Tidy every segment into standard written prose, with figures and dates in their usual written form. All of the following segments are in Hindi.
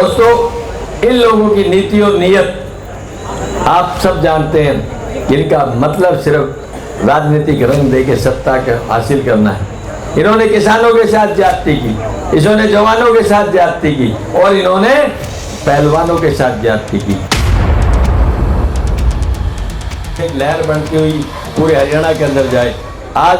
दोस्तों, इन लोगों की नीति और नीयत आप सब जानते हैं, इनका मतलब सिर्फ राजनीतिक रंग देके सत्ता का हासिल करना है। इन्होंने किसानों के साथ ज्यादती की, इन्होंने जवानों के साथ ज्यादती की और इन्होंने पहलवानों के साथ ज्यादती की। एक लहर बनती हुई पूरे हरियाणा के अंदर जाए। आज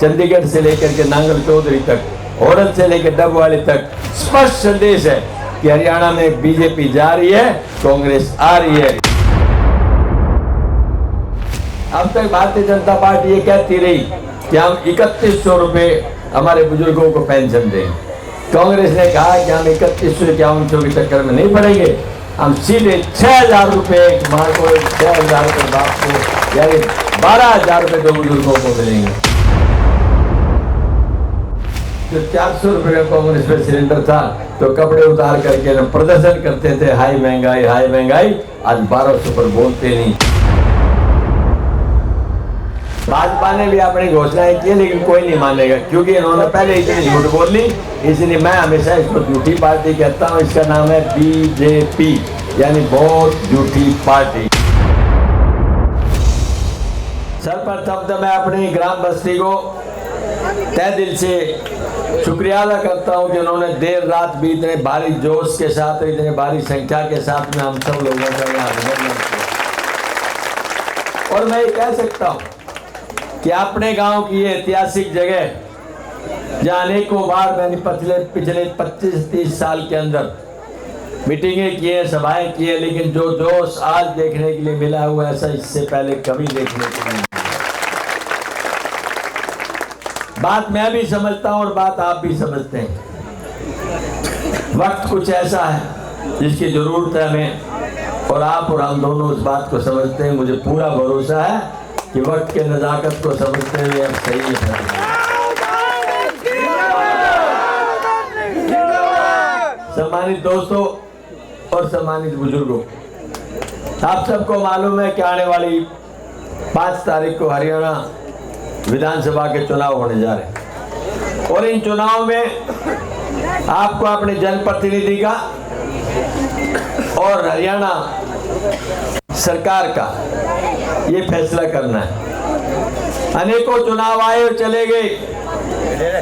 चंडीगढ़ से लेकर के नांगल चौधरी तक, औरत से लेकर डबवाली तक स्पष्ट संदेश है कि हरियाणा में बीजेपी जा रही है, कांग्रेस आ रही है। अब तक भारतीय जनता पार्टी ये कहती रही कि हम 3100 रुपए हमारे बुजुर्गों को पेंशन देंगे। कांग्रेस ने कहा कि हम 3151 के चक्कर में नहीं पड़ेंगे, हम सीधे 6000 रुपए एक माँ को, 6000 रुपए बाप को, यानी 12000 रुपए दो बुजुर्गों को मिलेंगे। जो 400 रुपए का कांग्रेस में सिलेंडर था तो कपड़े उतार करके ना प्रदर्शन करते थे, हाई महंगाई हाई महंगाई। आज 1200 पर बोलते नहीं। भाजपा ने भी अपनी घोषणाएं की, लेकिन कोई नहीं मानेगा, क्योंकि इन्होंने पहले इतनी झूठ बोल ली। इसलिए मैं हमेशा इसको झूठी पार्टी कहता हूँ। इसका नाम है बीजेपी, यानी बहुत झूठी पार्टी। सर्वप्रथम तो मैं अपनी ग्राम बस्ती को तहे दिल से शुक्रिया अदा करता हूँ कि उन्होंने देर रात भी इतने भारी जोश के साथ, इतने भारी संख्या के साथ में हम सब लोगों का यहाँ अभिनंदन किया। और मैं ये कह सकता हूँ कि अपने गांव की ये ऐतिहासिक जगह, जहाँ अनेकों बार मैंने पिछले 25-30 साल के अंदर मीटिंगें की है, सभाएं की है, लेकिन जो जोश आज देखने के लिए मिला हुआ ऐसा इससे पहले कभी देखने को नहीं। बात मैं भी समझता हूँ और बात आप भी समझते हैं। वक्त कुछ ऐसा है जिसकी जरूरत है हमें, और आप और हम दोनों उस बात को समझते हैं। मुझे पूरा भरोसा है कि वक्त के नजाकत को समझते हुए अब सही है। सम्मानित दोस्तों और सम्मानित बुजुर्गों, आप सबको मालूम है कि आने वाली 5 तारीख को हरियाणा विधानसभा के चुनाव होने जा रहे हैं, और इन चुनाव में आपको अपने जनप्रतिनिधि का और हरियाणा सरकार का ये फैसला करना है। अनेकों चुनाव आए और चले गए,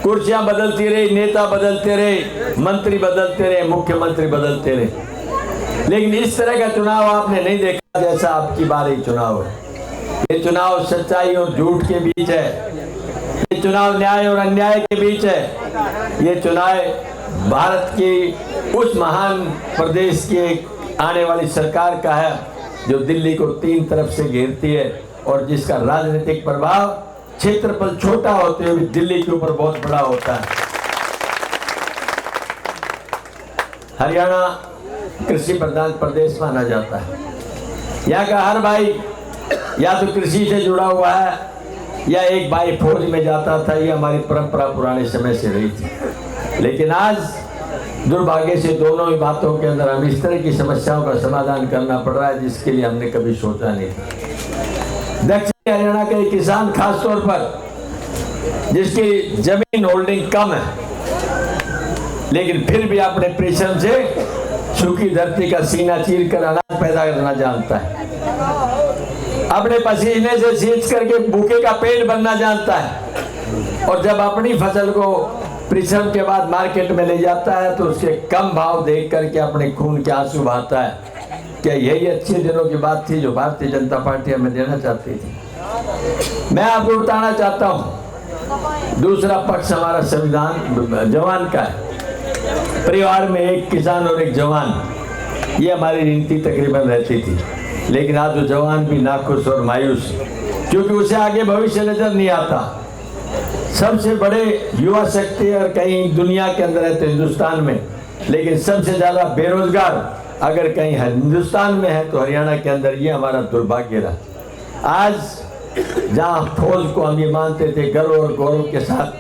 कुर्सियां बदलती रही, नेता बदलते रहे, मंत्री बदलते रहे, मुख्यमंत्री बदलते रहे, लेकिन इस तरह का चुनाव आपने नहीं देखा जैसा आपकी बार चुनाव है। ये चुनाव सच्चाई और झूठ के बीच है, ये चुनाव न्याय और अन्याय के बीच है। ये चुनाव भारत की उस महान प्रदेश की आने वाली सरकार का है जो दिल्ली को 3 तरफ से घेरती है और जिसका राजनीतिक प्रभाव क्षेत्रफल छोटा होते हुए दिल्ली के ऊपर बहुत बड़ा होता है। हरियाणा कृषि प्रधान प्रदेश माना जाता है। यहाँ का हर भाई या तो कृषि से जुड़ा हुआ है या एक भाई फौज में जाता था। ये हमारी परंपरा पुराने समय से रही थी, लेकिन आज दुर्भाग्य से दोनों ही बातों के अंदर हम इस तरह की समस्याओं का समाधान करना पड़ रहा है जिसके लिए हमने कभी सोचा नहीं था। दक्षिण हरियाणा के किसान खासतौर पर जिसकी जमीन होल्डिंग कम है, लेकिन फिर भी अपने परिश्रम से सूखी धरती का सीना चीर कर अनाज पैदा करना जानता है, अपने पसीने से सींच करके भूखे का पेट भरना जानता है, और जब अपनी फसल को परिश्रम के बाद मार्केट में ले जाता है तो उसके कम भाव देख करके अपने खून के आंसू बहाता है। क्या यही अच्छे दिनों की बात थी जो भारतीय जनता पार्टी हमें देना चाहती थी? मैं आपको बताना चाहता हूँ, दूसरा पक्ष हमारा संविधान जवान का है। परिवार में एक किसान और एक जवान, ये हमारी नीति तकरीबन रहती थी, लेकिन आज वो जवान भी नाखुश और मायूस, क्योंकि उसे आगे भविष्य नजर नहीं आता। सबसे बड़े युवा शक्ति और कहीं दुनिया के अंदर है तो हिंदुस्तान में, लेकिन सबसे ज्यादा बेरोजगार अगर कहीं हिंदुस्तान में है तो हरियाणा के अंदर। ये हमारा दुर्भाग्य रहा। आज जहाँ फौज को हम ये मानते थे गर्व और गौरव के साथ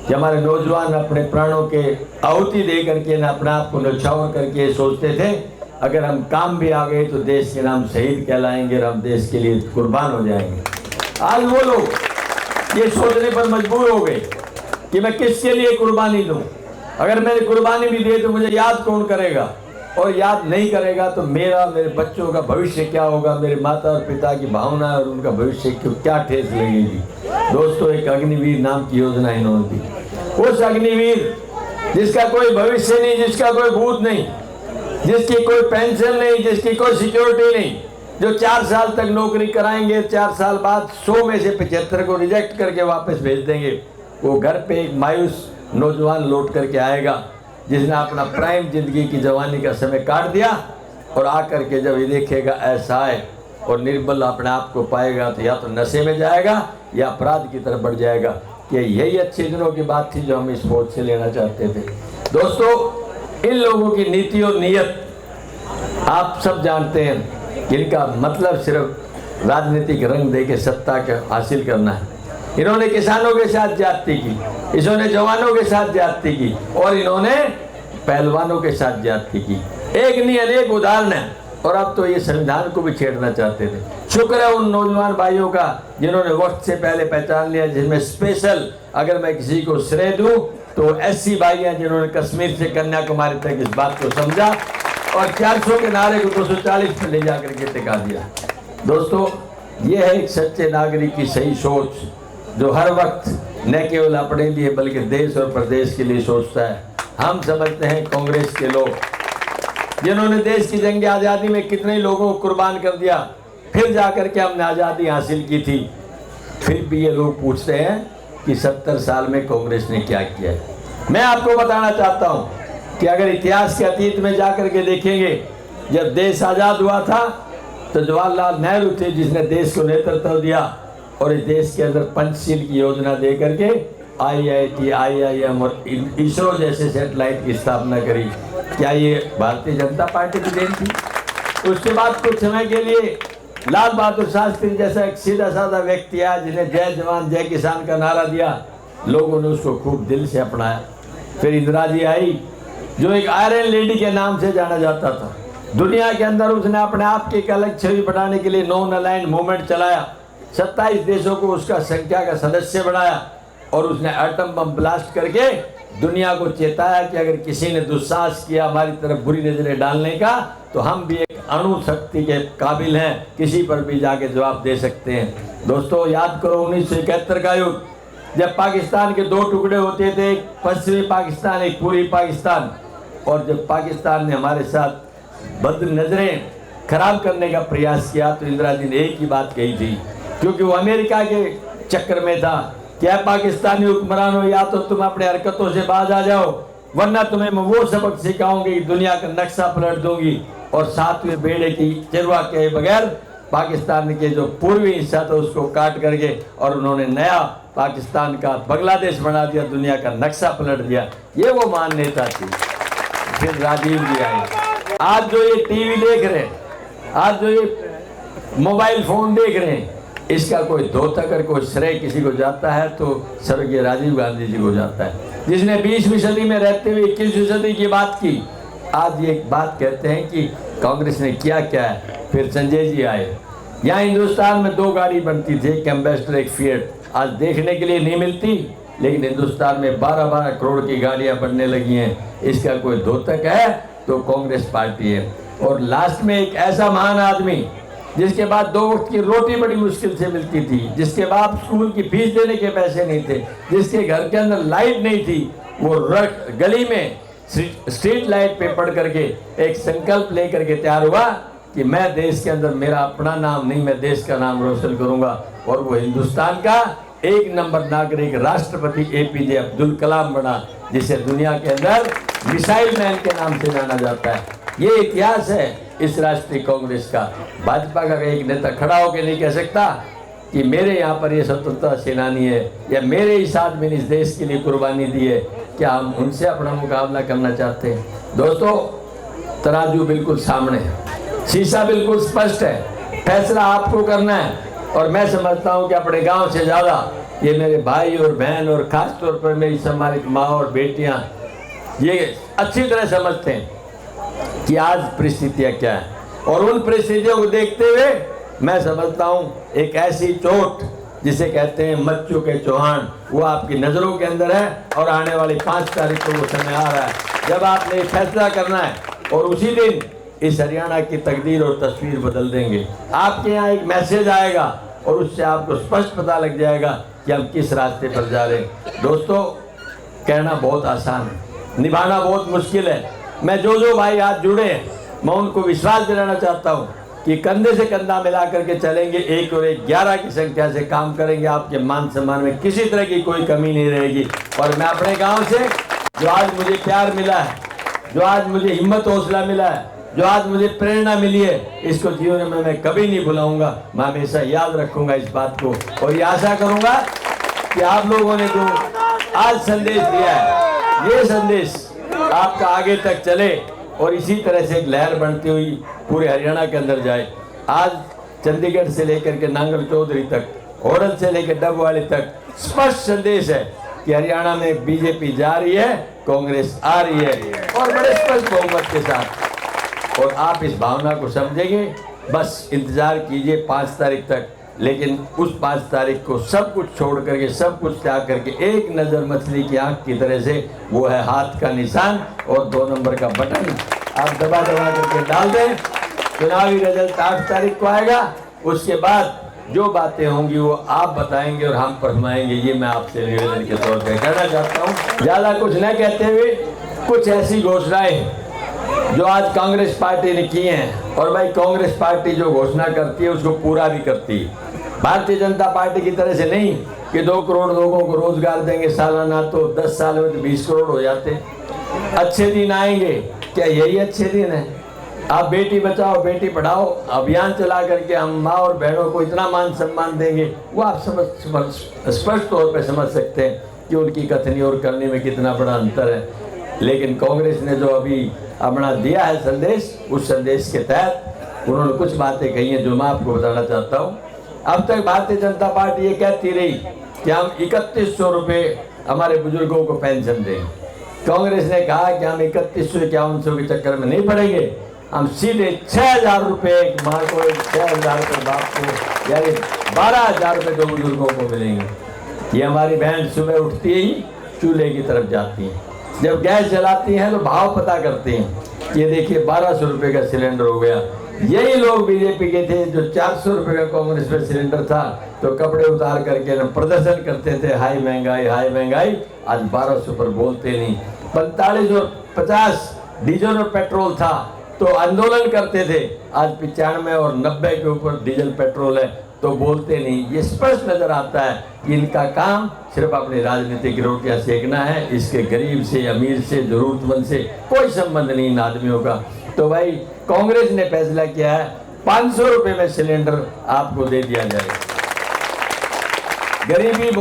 कि हमारे नौजवान अपने प्राणों के आहुति दे करके न अपने आप को न्यौछावर करके सोचते थे अगर हम काम भी आ गए तो देश के नाम शहीद कहलाएंगे और हम देश के लिए कुर्बान हो जाएंगे। आज वो लोग ये सोचने पर मजबूर हो गए कि मैं किसके लिए कुर्बानी दूं। अगर मैंने कुर्बानी भी दी तो मुझे याद कौन करेगा। और याद नहीं करेगा तो मेरा, मेरे बच्चों का भविष्य क्या होगा, मेरे माता और पिता की भावना और उनका भविष्य को क्या ठेस लगेगी। दोस्तों, एक अग्निवीर नाम की योजना इन्होंने दी। उस अग्निवीर जिसका कोई भविष्य नहीं, जिसका कोई भूत नहीं, जिसकी कोई पेंशन नहीं, जिसकी कोई सिक्योरिटी नहीं, जो 4 साल तक नौकरी कराएंगे, 4 साल बाद 100 में से 75 को रिजेक्ट करके वापस भेज देंगे। वो घर पे एक मायूस नौजवान लौट करके आएगा जिसने अपना प्राइम जिंदगी की जवानी का समय काट दिया, और आकर के जब ये देखेगा ऐसा है और निर्बल अपने आप को पाएगा तो या तो नशे में जाएगा या अपराध की तरफ बढ़ जाएगा। कि यही अच्छे दिनों की बात थी जो हम इस फौज से लेना चाहते थे। दोस्तों, इन लोगों की नीति और नीयत आप सब जानते हैं कि इनका मतलब सिर्फ राजनीतिक रंग दे के सत्ता के हासिल करना है। इन्होंने किसानों के साथ ज्यादती की, इन्होंने जवानों के साथ ज्यादती की, और इन्होंने पहलवानों के साथ ज्यादती की। एक नहीं अनेक उदाहरण है। और अब तो ये संविधान को भी छेड़ना चाहते थे। शुक्र है उन नौजवान भाइयों का जिन्होंने वक्त से पहले पहचान लिया, जिसमें स्पेशल अगर मैं किसी को श्रेय दूं तो SC भाई हैं जिन्होंने कश्मीर से कन्याकुमारी तक इस बात को समझा और 400 के नारे को 240 में ले जाकर के टिका दिया। दोस्तों, ये है एक सच्चे नागरिक की सही सोच, जो हर वक्त न केवल अपने लिए बल्कि देश और प्रदेश के लिए सोचता है। हम समझते हैं कांग्रेस के लोग जिन्होंने देश की जंग आज़ादी में कितने लोगों को कुर्बान कर दिया, फिर जाकर के हमने आज़ादी हासिल की थी, फिर भी ये लोग पूछते हैं कि 70 साल में कांग्रेस ने क्या किया है। मैं आपको बताना चाहता हूँ कि अगर इतिहास के अतीत में जाकर के देखेंगे, जब देश आज़ाद हुआ था तो जवाहरलाल नेहरू थे जिसने देश को नेतृत्व दिया और इस देश के अंदर पंचशील की योजना दे करके IIT, IIM और इसरो जैसे सैटेलाइट की स्थापना करी। क्या ये भारतीय जनता पार्टी की देन थी? उसके बाद कुछ समय के लिए लाल बहादुर शास्त्री जैसा एक सीधा साधा व्यक्ति आया जिन्हें जय जवान जय किसान का नारा दिया, लोगों ने उसको खूब दिल से अपनाया। फिर इंदिरा जी आई जो एक आयरन लेडी के नाम से जाना जाता था। दुनिया के अंदर उसने अपने आप की एक अलग छवि बनाने के लिए नॉन अलाइंड मूवमेंट चलाया, 27 देशों को उसका संख्या का सदस्य बनाया और उसने एटम बम ब्लास्ट करके दुनिया को चेताया कि अगर किसी ने दुस्साहस किया हमारी तरफ बुरी नजरें डालने का तो हम भी एक अणु शक्ति के काबिल हैं, किसी पर भी जाके जवाब दे सकते हैं। दोस्तों, याद करो 1971 का युद्ध, जब पाकिस्तान के 2 टुकड़े होते थे, एक पश्चिमी पाकिस्तान, एक पूर्वी पाकिस्तान, और जब पाकिस्तान ने हमारे साथ बद नजरें खराब करने का प्रयास किया तो इंदिरा जी ने एक ही बात कही थी, क्योंकि वो अमेरिका के चक्कर में था। क्या पाकिस्तानी हुक्मरानों, या तो तुम अपने हरकतों से बाज आ जाओ वरना तुम्हें मैं वो सबक सिखाऊंगी, दुनिया का नक्शा पलट दूंगी। और 7वें बेड़े की चिरवा के बगैर पाकिस्तान के जो पूर्वी हिस्सा था उसको काट करके और उन्होंने नया पाकिस्तान का बांग्लादेश बना दिया, दुनिया का नक्शा पलट दिया। ये वो महान नेता थी। फिर राजीव जी आए। आज जो ये टीवी देख रहे हैं, आज जो ये मोबाइल फोन देख रहे हैं, इसका कोई धोता कर कोई श्रेय किसी को जाता है तो स्वर्गीय राजीव गांधी जी को जाता है, जिसने 20वीं सदी में रहते हुए 21वीं सदी की बात की। आज ये एक बात कहते हैं कि कांग्रेस ने क्या क्या है। फिर संजय जी आए। यहाँ हिंदुस्तान में 2 गाड़ी बनती थी, एक एम्बेसडर एक फिएट। आज देखने के लिए नहीं मिलती, लेकिन हिंदुस्तान में 12-12 करोड़ की गाड़ियाँ बनने लगी हैं। इसका कोई धोतक है तो कांग्रेस पार्टी है। और लास्ट में एक ऐसा महान आदमी जिसके बाद 2 वक्त की रोटी बड़ी मुश्किल से मिलती थी, जिसके बाद स्कूल की फीस देने के पैसे नहीं थे, जिसके घर के अंदर लाइट नहीं थी, वो गली में स्ट्रीट लाइट पे पढ़ करके एक संकल्प लेकर के तैयार हुआ कि मैं देश के अंदर मेरा अपना नाम नहीं, मैं देश का नाम रोशन करूंगा। और वो हिंदुस्तान का 1 नंबर नागरिक राष्ट्रपति APJ अब्दुल कलाम बना, जिसे दुनिया के अंदर मिसाइल मैन के नाम से जाना जाता है। ये इतिहास है इस राष्ट्रीय कांग्रेस का। भाजपा का एक नेता खड़ा होकर नहीं कह सकता कि मेरे यहाँ पर ये स्वतंत्रता सेनानी है या मेरे इस आदमी ने इस देश के लिए कुर्बानी दी है। क्या हम उनसे अपना मुकाबला करना चाहते हैं? दोस्तों, तराजू बिल्कुल सामने है, शीशा बिल्कुल स्पष्ट है, फैसला आपको करना है। और मैं समझता हूँ कि अपने गांव से ज़्यादा ये मेरे भाई और बहन और ख़ास तौर पर मेरी सम्मानित माँ और बेटियाँ ये अच्छी तरह समझते हैं कि आज परिस्थितियाँ क्या हैं। और उन परिस्थितियों को देखते हुए मैं समझता हूँ एक ऐसी चोट जिसे कहते हैं मच्चू के चौहान, वो आपकी नज़रों के अंदर है। और आने वाली 5 तारीख को वो समय आ रहा है जब आपने फैसला करना है और उसी दिन इस हरियाणा की तकदीर और तस्वीर बदल देंगे। आपके यहाँ एक मैसेज आएगा और उससे आपको स्पष्ट पता लग जाएगा कि हम किस रास्ते पर जा रहे हैं। दोस्तों, कहना बहुत आसान है, निभाना बहुत मुश्किल है। मैं जो भाई आज जुड़े हैं, मैं उनको विश्वास दिलाना चाहता हूँ कि कंधे से कंधा मिला करके चलेंगे, 1 और 1 11 की संख्या से काम करेंगे। आपके मान सम्मान में किसी तरह की कोई कमी नहीं रहेगी। और मैं अपने गांव से जो आज मुझे प्यार मिला है, जो आज मुझे हिम्मत हौसला मिला है, जो आज मुझे प्रेरणा मिली है, इसको जीवन में मैं कभी नहीं भुलाऊंगा। मैं हमेशा याद रखूंगा इस बात को और ये आशा करूंगा कि आप लोगों ने जो आज संदेश दिया है, ये संदेश आपका आगे तक चले और इसी तरह से एक लहर बनती हुई पूरे हरियाणा के अंदर जाए। आज चंडीगढ़ से लेकर के नांगल चौधरी तक, होडल से लेकर डबवाली तक स्पष्ट संदेश है कि हरियाणा में बीजेपी जा रही है, कांग्रेस आ रही है और बड़े स्पष्ट बहुमत के साथ। और आप इस भावना को समझेंगे, बस इंतजार कीजिए 5 तारीख तक। लेकिन उस 5 तारीख को सब कुछ छोड़ करके, सब कुछ त्याग करके एक नज़र मछली की आंख की तरह से, वो है हाथ का निशान और 2 नंबर का बटन, आप दबा करके डाल दें। चुनावी रिजल्ट 8 तारीख को आएगा। उसके बाद जो बातें होंगी वो आप बताएंगे और हम फरमाएंगे। ये मैं आपसे निवेदन के तौर पर कहना चाहता हूँ। ज़्यादा कुछ न कहते हुए कुछ ऐसी घोषणाएं जो आज कांग्रेस पार्टी ने की हैं, और भाई कांग्रेस पार्टी जो घोषणा करती है उसको पूरा भी करती है। भारतीय जनता पार्टी की तरह से नहीं कि 2 करोड़ लोगों को रोजगार देंगे सालाना, तो 10 साल में तो 20 करोड़ हो जाते। अच्छे दिन आएंगे, क्या यही अच्छे दिन है? आप बेटी बचाओ बेटी पढ़ाओ अभियान चला करके हम माँ और बहनों को इतना मान सम्मान देंगे, वो आप स्पष्ट तौर पर समझ सकते हैं कि उनकी कथनी और करने में कितना बड़ा अंतर है। लेकिन कांग्रेस ने जो अभी अपना दिया है संदेश, उस संदेश के तहत उन्होंने कुछ बातें कही हैं जो मैं आपको बताना चाहता हूँ। अब तक भारतीय जनता पार्टी ये कहती रही कि हम 3100 रुपये हमारे बुजुर्गों को पेंशन दें। कांग्रेस ने कहा कि हम 3151 के चक्कर में नहीं पड़ेंगे, हम सीधे 6000 रुपये एक माँ को, 6000 रुपये बाप को, यानी 12000 रुपये 2 बुजुर्गों को मिलेंगे। ये हमारी बहन सुबह उठती ही चूल्हे की तरफ जाती हैं, जब गैस जलाती हैं तो भाव पता करती हैं। ये देखिए 1200 रुपये का सिलेंडर हो गया। यही लोग बीजेपी के थे जो 400 रुपये का कांग्रेस में सिलेंडर था तो कपड़े उतार करके न प्रदर्शन करते थे, हाई महंगाई हाई महंगाई। आज 1200 पर बोलते नहीं। 45 और 50 डीजल और पेट्रोल था तो आंदोलन करते थे, आज 95 और 90 के ऊपर डीजल पेट्रोल है तो बोलते नहीं। ये स्पष्ट नजर आता है कि इनका काम सिर्फ अपनी राजनीतिक रोटियां सेकना है। इसके गरीब से, अमीर से, जरूरतमंद से कोई संबंध नहीं इन आदमियों का। तो भाई कांग्रेस ने फैसला किया है 500 रुपये में सिलेंडर आपको दे दिया जाएगा। गरीबी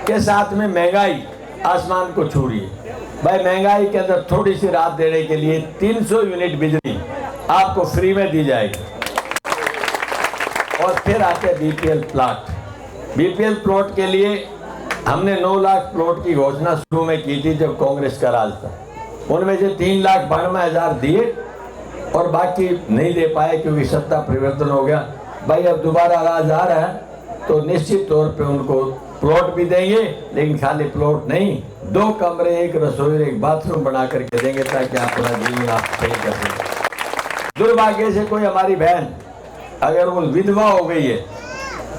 के साथ में महंगाई आसमान को छू रही है। भाई महंगाई के अंदर थोड़ी सी राहत देने के लिए 300 यूनिट बिजली आपको फ्री में दी जाएगी। और फिर आते हैं बीपीएल प्लॉट। बीपीएल प्लॉट के लिए हमने 9 लाख प्लॉट की घोषणा शुरू में की थी जब कांग्रेस का राज था। उनमें से 3,92,000 दिए और बाकी नहीं दे पाए क्योंकि सत्ता परिवर्तन हो गया। भाई अब दोबारा राज आ रहा है तो निश्चित तौर पे उनको प्लॉट भी देंगे, लेकिन खाली प्लॉट नहीं, 2 कमरे, 1 रसोई, 1 बाथरूम बना करके देंगे ताकि अपना जीवन आप सही कर सकें। दुर्भाग्य से कोई हमारी बहन अगर वो विधवा हो गई है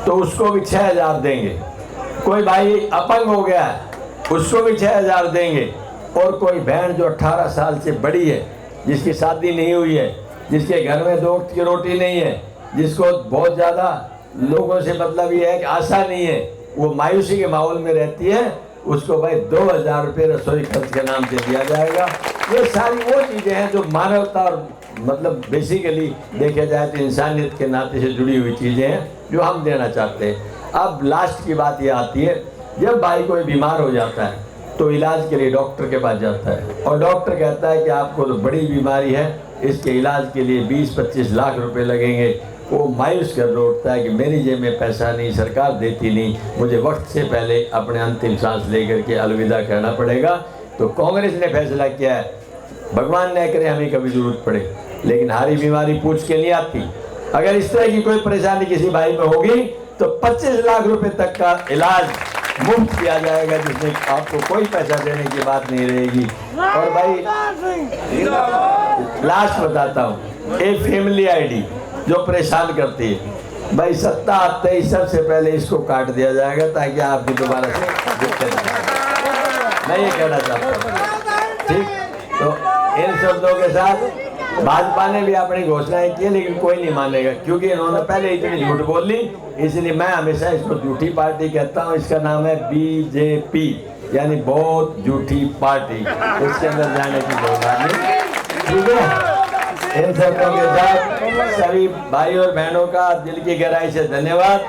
तो उसको भी 6000 देंगे। कोई भाई अपंग हो गया है उसको भी 6000 देंगे। और कोई बहन जो 18 साल से बड़ी है, जिसकी शादी नहीं हुई है, जिसके घर में 2 वक्त की रोटी नहीं है, जिसको बहुत ज़्यादा लोगों से मतलब ये है कि आशा नहीं है, वो मायूसी के माहौल में रहती है, उसको भाई 2000 रुपये रसोई खर्च के नाम से दिया जाएगा। ये सारी वो चीज़ें हैं जो मानवता और मतलब बेसिकली देखा जाए तो इंसानियत के नाते से जुड़ी हुई चीज़ें हैं जो हम देना चाहते हैं। अब लास्ट की बात ये आती है, जब भाई कोई बीमार हो जाता है तो इलाज के लिए डॉक्टर के पास जाता है और डॉक्टर कहता है कि आपको तो बड़ी बीमारी है, इसके इलाज के लिए 20-25 लाख रुपए लगेंगे। वो मायूस कर उठता है कि मेरी जेब में पैसा नहीं, सरकार देती नहीं, मुझे वक्त से पहले अपने अंतिम सांस लेकर के अलविदा कहना पड़ेगा। तो कांग्रेस ने फैसला किया है, भगवान न करे हमें कभी जरूरत पड़े, लेकिन हारी बीमारी पूछ के नहीं आती। अगर इस तरह की कोई परेशानी किसी भाई में होगी तो 25 लाख रुपए तक का इलाज मुफ्त किया जाएगा, जिसमें आपको कोई पैसा देने की बात नहीं रहेगी। और भाई लास्ट बताता हूँ, एक फैमिली आईडी जो परेशान करती है भाई, सत्ता आते ही सबसे पहले इसको काट दिया जाएगा ताकि आपकी दोबारा से दिक्कत ना आए। मैं ये कहना चाहता हूँ। ठीक, तो इन शब्दों के साथ भाजपा ने भी अपनी घोषणाएं की, लेकिन कोई नहीं मानेगा क्योंकि इन्होंने पहले इतनी झूठ बोल ली। इसलिए मैं हमेशा इसको झूठी पार्टी कहता हूँ। इसका नाम है बीजेपी, यानी बहुत झूठी पार्टी। इसके अंदर जाने की जरूरत नहीं। ठीक है, इन शब्दों के साथ सभी भाई और बहनों का दिल की गहराई से धन्यवाद।